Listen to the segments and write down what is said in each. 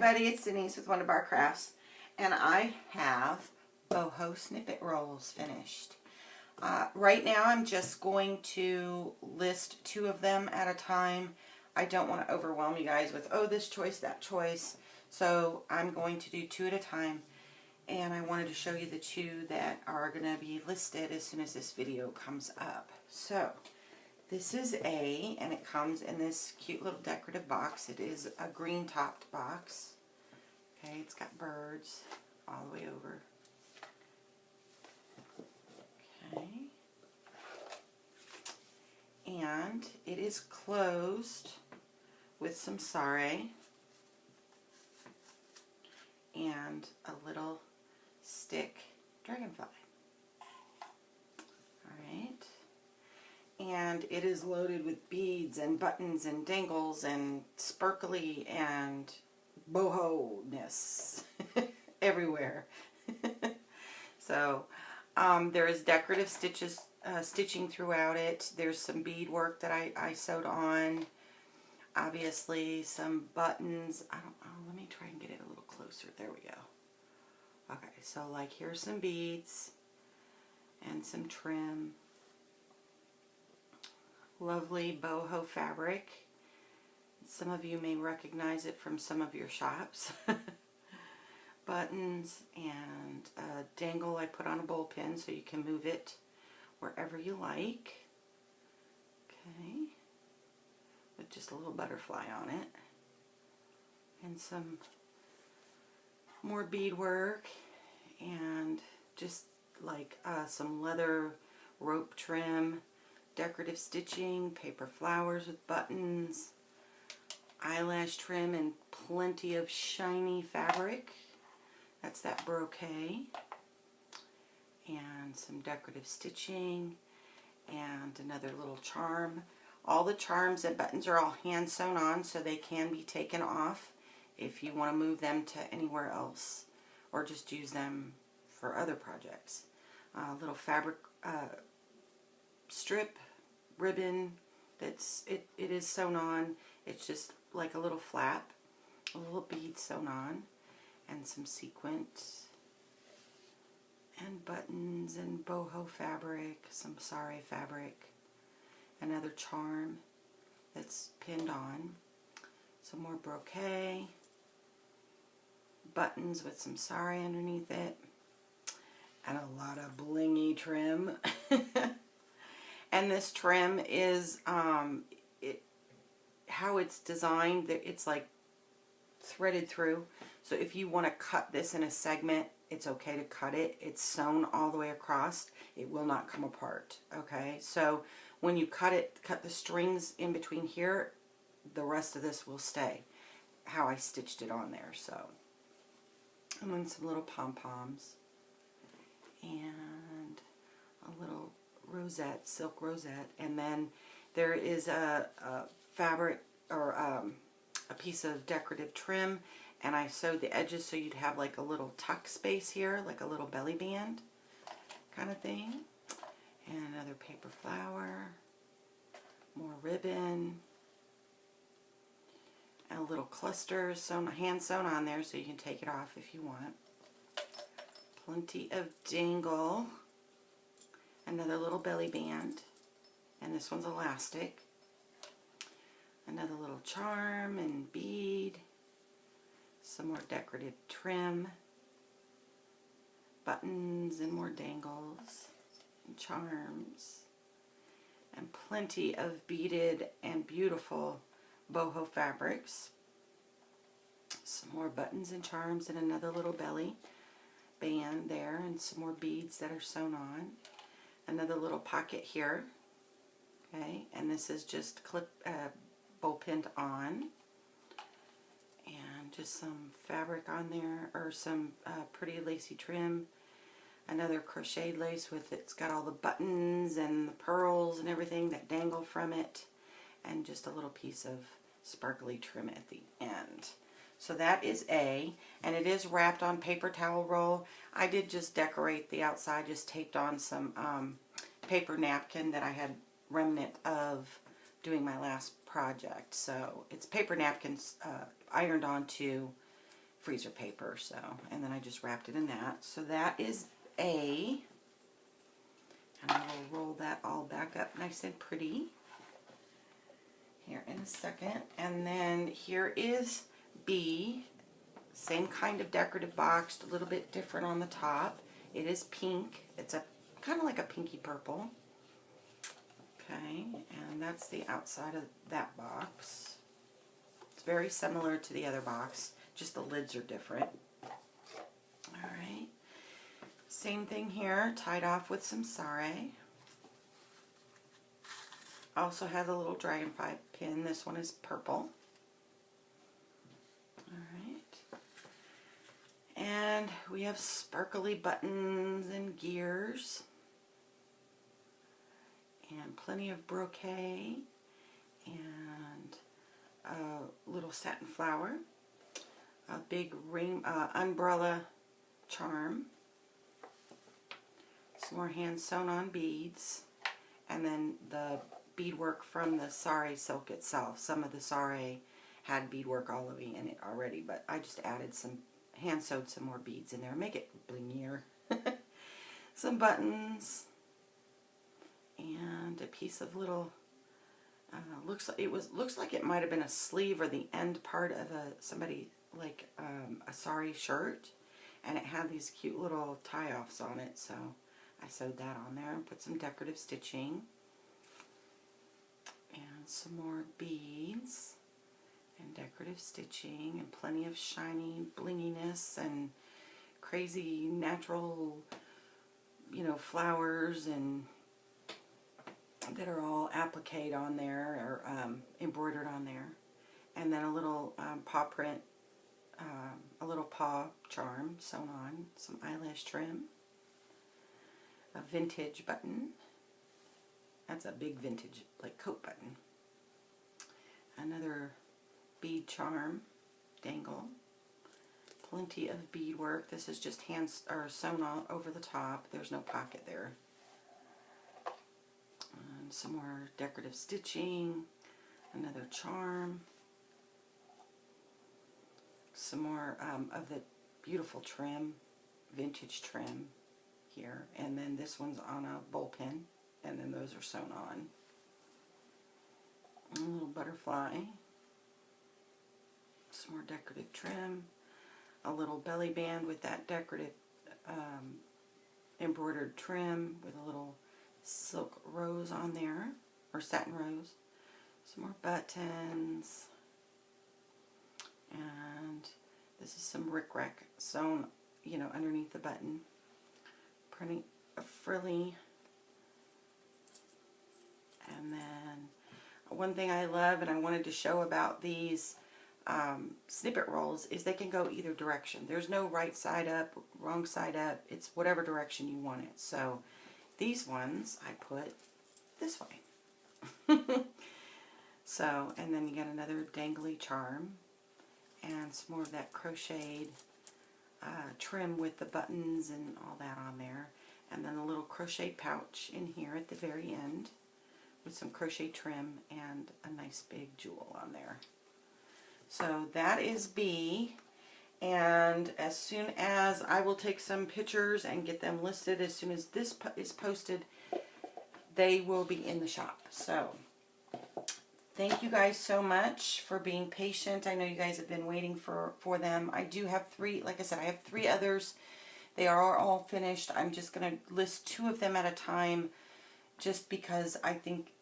everybody, it's Denise with Wondubar Crafts, and I have Boho Snippet rolls finished. Right now I'm just going to list 2 of them at a time. I don't want to overwhelm you guys with, oh, this choice, that choice. So I'm going to do 2 at a time, and I wanted to show you the 2 that are going to be listed as soon as this video comes up. So this is and it comes in this cute little decorative box. It is a green topped box. Okay, it's got birds all the way over. Okay. And it is closed with some sare and a little stick dragonfly. Alright. And it is loaded with beads and buttons and dangles and sparkly and boho-ness everywhere. So there is decorative stitching throughout it. There's some beadwork that I sewed on. Obviously some buttons. Let me try and get it a little closer. There we go. Okay, so like here's some beads and some trim. Lovely boho fabric. Some of you may recognize it from some of your shops. Buttons and a dangle I put on a bowl pin so you can move it wherever you like. Okay. With just a little butterfly on it. And some more beadwork and just like some leather rope trim, decorative stitching, paper flowers with buttons, eyelash trim, and plenty of shiny fabric. That's that brocade. And some decorative stitching and another little charm. All the charms and buttons are all hand sewn on, so they can be taken off if you want to move them to anywhere else or just use them for other projects. Little fabric strip ribbon that's it is sewn on. It's just like a little flap, a little bead sewn on, and some sequins and buttons and boho fabric, some sare fabric, another charm that's pinned on, some more brocade, buttons with some sare underneath it, and a lot of blingy trim. And this trim is how it's designed, it's like threaded through. So if you want to cut this in a segment, it's okay to cut it. It's sewn all the way across. It will not come apart. Okay, so when you cut it, cut the strings in between here, the rest of this will stay how I stitched it on there. So, and then some little pom-poms and a little rosette, silk rosette, and then there is a fabric or a piece of decorative trim, and I sewed the edges so you'd have like a little tuck space here, like a little belly band kind of thing, and another paper flower, more ribbon, and a little cluster sewn, hand sewn on there so you can take it off if you want. Plenty of dangle. Another little belly band, and this one's elastic. Another little charm and bead. Some more decorative trim. Buttons and more dangles and charms. And plenty of beaded and beautiful boho fabrics. Some more buttons and charms and another little belly band there, and some more beads that are sewn on. Another little pocket here, okay, and this is just bow pinned on, and just some fabric on there, or some pretty lacy trim. Another crocheted lace with it's got all the buttons and the pearls and everything that dangle from it, and just a little piece of sparkly trim at the end. So that is and it is wrapped on paper towel roll. I did just decorate the outside, just taped on some paper napkin that I had remnant of doing my last project. So it's paper napkins ironed onto freezer paper. So, and then I just wrapped it in that. So that is A. And I will roll that all back up nice and pretty here in a second. And then here is B. Same kind of decorative box, a little bit different on the top. It is pink. It's a kind of like a pinky purple. Okay, and that's the outside of that box. It's very similar to the other box, just the lids are different. Alright, same thing here, tied off with some sari. Also has a little dragonfly pin. This one is purple. Alright, and we have sparkly buttons and gears. And plenty of brocade and a little satin flower, a big ring umbrella charm, some more hand sewn on beads, and then the beadwork from the sari silk itself. Some of the sari had beadwork all over in it already, but I just added some, hand sewed some more beads in there, make it blingier. Some buttons. And a piece of little looks like it might have been a sleeve or the end part of somebody like a sari shirt, and it had these cute little tie-offs on it, so I sewed that on there and put some decorative stitching and some more beads and decorative stitching and plenty of shiny blinginess and crazy natural, you know, flowers and that are all appliqued on there or embroidered on there, and then a little paw print, a little paw charm sewn on, some eyelash trim, a vintage button. That's a big vintage like coat button. Another bead charm dangle. Plenty of beadwork. This is just sewn all over the top. There's no pocket there. Some more decorative stitching, another charm, some more of the beautiful trim, vintage trim here, and then this one's on a bowl pin, and then those are sewn on. A little butterfly, some more decorative trim, a little belly band with that decorative embroidered trim with a little silk rose on there, or satin rose, some more buttons, and this is some rickrack sewn, you know, underneath the button, printing a frilly. And then one thing I love and I wanted to show about these snippet rolls is they can go either direction. There's no right side up, wrong side up, it's whatever direction you want it. So these ones I put this way. So, and then you get another dangly charm and some more of that crocheted trim with the buttons and all that on there. And then a little crochet pouch in here at the very end with some crochet trim and a nice big jewel on there. So that is B. And as soon as I will take some pictures and get them listed, as soon as this is posted, they will be in the shop. So thank you guys so much for being patient. I know you guys have been waiting for them. I do have 3, like I said, I have 3 others. They are all finished. I'm just going to list 2 of them at a time just because I think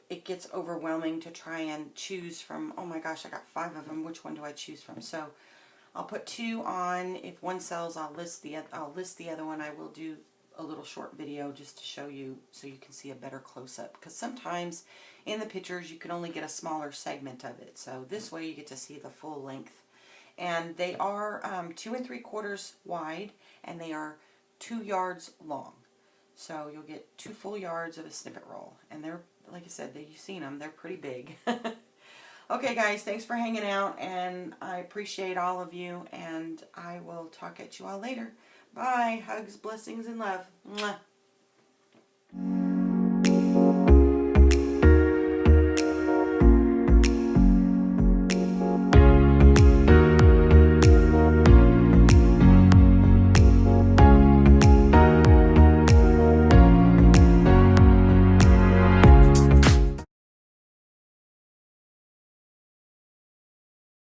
it gets overwhelming to try and choose from, oh my gosh, I got 5 of them. Which one do I choose from? So I'll put 2 on. If one sells, I'll list the other one. I will do a little short video just to show you so you can see a better close-up. Because sometimes in the pictures you can only get a smaller segment of it. So this way you get to see the full length. And they are 2 3/4 wide and they are 2 yards long. So you'll get 2 full yards of a snippet roll. And they're, like I said, you've seen them. They're pretty big. Okay, guys, thanks for hanging out, and I appreciate all of you, and I will talk at you all later. Bye. Hugs, blessings, and love. Mwah.